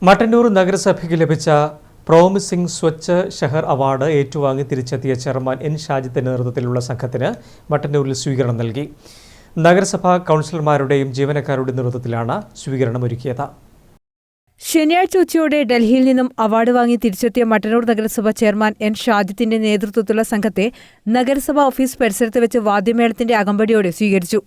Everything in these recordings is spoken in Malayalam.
മട്ടന്നൂർ നഗരസഭയ്ക്ക് ലഭിച്ച പ്രോമിസിംഗ് സ്വച്ഛ് ഷഹർ അവാർഡ് ഏറ്റുവാങ്ങി തിരിച്ചെത്തിയ ചെയർമാൻ എൻ ഷാജിത്തിന്റെ നേതൃത്വത്തിലുള്ള സംഘത്തിന് മട്ടന്നൂരിൽ സ്വീകരണം നൽകി. നഗരസഭാ കൗൺസിലർമാരുടെയും ജീവനക്കാരുടെയും നേതൃത്വത്തിലാണ് സ്വീകരണം ഒരുക്കിയത്. ശനിയാഴ്ച ഉച്ചയോടെ ഡൽഹിയിൽ നിന്നും അവാർഡ് വാങ്ങി തിരിച്ചെത്തിയ മട്ടന്നൂർ നഗരസഭ ചെയർമാൻ എൻ ഷാജിത്തിന്റെ നേതൃത്വത്തിലുള്ള സംഘത്തെ നഗരസഭാ ഓഫീസ് പരിസരത്ത് വെച്ച് വാദ്യമേളത്തിന്റെ അകമ്പടിയോടെ സ്വീകരിച്ചു.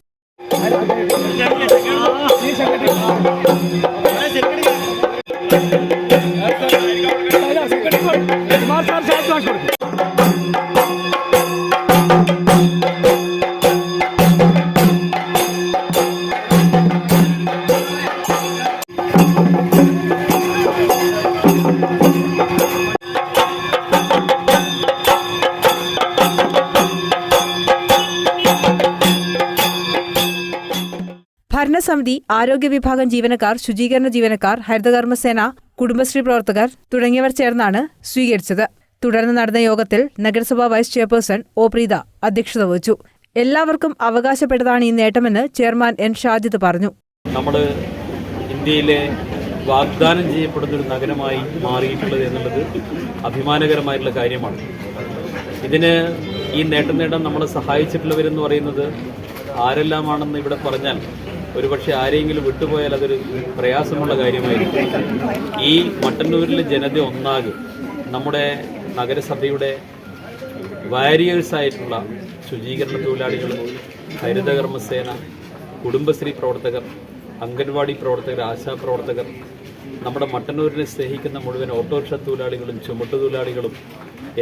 ഭരണസമിതി, ആരോഗ്യ വിഭാഗം ജീവനക്കാർ, ശുചീകരണ ജീവനക്കാർ, ഹരിതകർമ്മസേന, കുടുംബശ്രീ പ്രവർത്തകർ തുടങ്ങിയവർ ചേർന്നാണ് സ്വീകരിച്ചത്. തുടർന്ന് നടന്ന യോഗത്തിൽ നഗരസഭാ വൈസ് ചെയർപേഴ്സൺ ഒ പ്രീത അധ്യക്ഷത വഹിച്ചു. എല്ലാവർക്കും അവകാശപ്പെട്ടതാണ് ഈ നേട്ടമെന്ന് ചെയർമാൻ എൻ ഷാജിദ് പറഞ്ഞു. നമ്മൾ ഇന്ത്യയിലെ വാഗ്ദാനം ചെയ്യപ്പെടുന്ന ഒരു നഗരമായി മാറിയിട്ടുള്ളത് എന്നുള്ളത് അഭിമാനകരമായിട്ടുള്ള കാര്യമാണ്. ഇതിന് ഈ നേട്ടം നേടാൻ നമ്മളെ സഹായിച്ചിട്ടുള്ളവരെന്ന് പറയുന്നത് ആരെല്ലാമാണെന്ന് ഇവിടെ പറഞ്ഞാൽ ഒരുപക്ഷെ ആരെങ്കിലും വിട്ടുപോയാൽ അതൊരു പ്രയാസമുള്ള കാര്യമായിരിക്കും. ഈ മട്ടന്നൂരിലെ ജനത ഒന്നാകെ നമ്മുടെ നഗരസഭയുടെ വാരിയേഴ്സായിട്ടുള്ള ശുചീകരണ തൊഴിലാളികൾ, ഹരിതകർമ്മസേന, കുടുംബശ്രീ പ്രവർത്തകർ, അംഗൻവാടി പ്രവർത്തകർ, ആശാപ്രവർത്തകർ, നമ്മുടെ മട്ടന്നൂരിനെ സ്നേഹിക്കുന്ന മുഴുവൻ ഓട്ടോറിക്ഷ തൊഴിലാളികളും ചുമട്ടുതൊഴിലാളികളും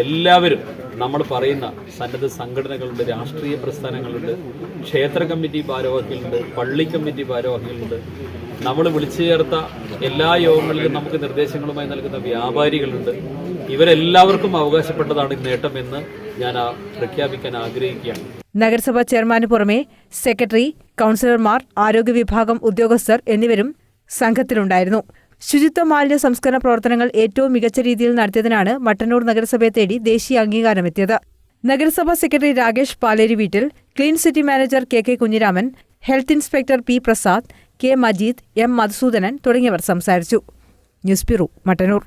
എല്ലാവരും നമ്മൾ പറയുന്ന സന്നദ്ധ സംഘടനകളുണ്ട്, രാഷ്ട്രീയ പ്രസ്ഥാനങ്ങളുണ്ട്, ക്ഷേത്ര കമ്മിറ്റി ഭാരവാഹികളുണ്ട്, പള്ളി കമ്മിറ്റി ഭാരവാഹികളുണ്ട്, നമ്മൾ വിളിച്ചു ചേർത്ത എല്ലാ യോഗങ്ങളിലും നമുക്ക് നിർദ്ദേശങ്ങളുമായി നൽകുന്ന വ്യാപാരികളുണ്ട്. ഇവരെല്ലാവർക്കും അവകാശപ്പെട്ടതാണ് ഈ നേട്ടമെന്ന് ഞാൻ പ്രഖ്യാപിക്കാൻ ആഗ്രഹിക്കുകയാണ്. നഗരസഭാ ചെയർമാന് പുറമെ സെക്രട്ടറി, കൗൺസിലർമാർ, ആരോഗ്യ വിഭാഗം ഉദ്യോഗസ്ഥർ എന്നിവരും സംഘത്തിലുണ്ടായിരുന്നു. ശുചിത്വ മാലിന്യ സംസ്കരണ പ്രവർത്തനങ്ങൾ ഏറ്റവും മികച്ച രീതിയിൽ നടത്തിയതിനാണ് മട്ടന്നൂർ നഗരസഭയെ തേടി ദേശീയ അംഗീകാരമെത്തിയത്. നഗരസഭാ സെക്രട്ടറി രാകേഷ് പാലേരി വീട്ടിൽ, clean city manager K Kunhiraman, health inspector P Prasad, K Majeed, M Madhusoodanan തുടങ്ങിയവർ സംസാരിച്ചു. News bureau, Mattannur.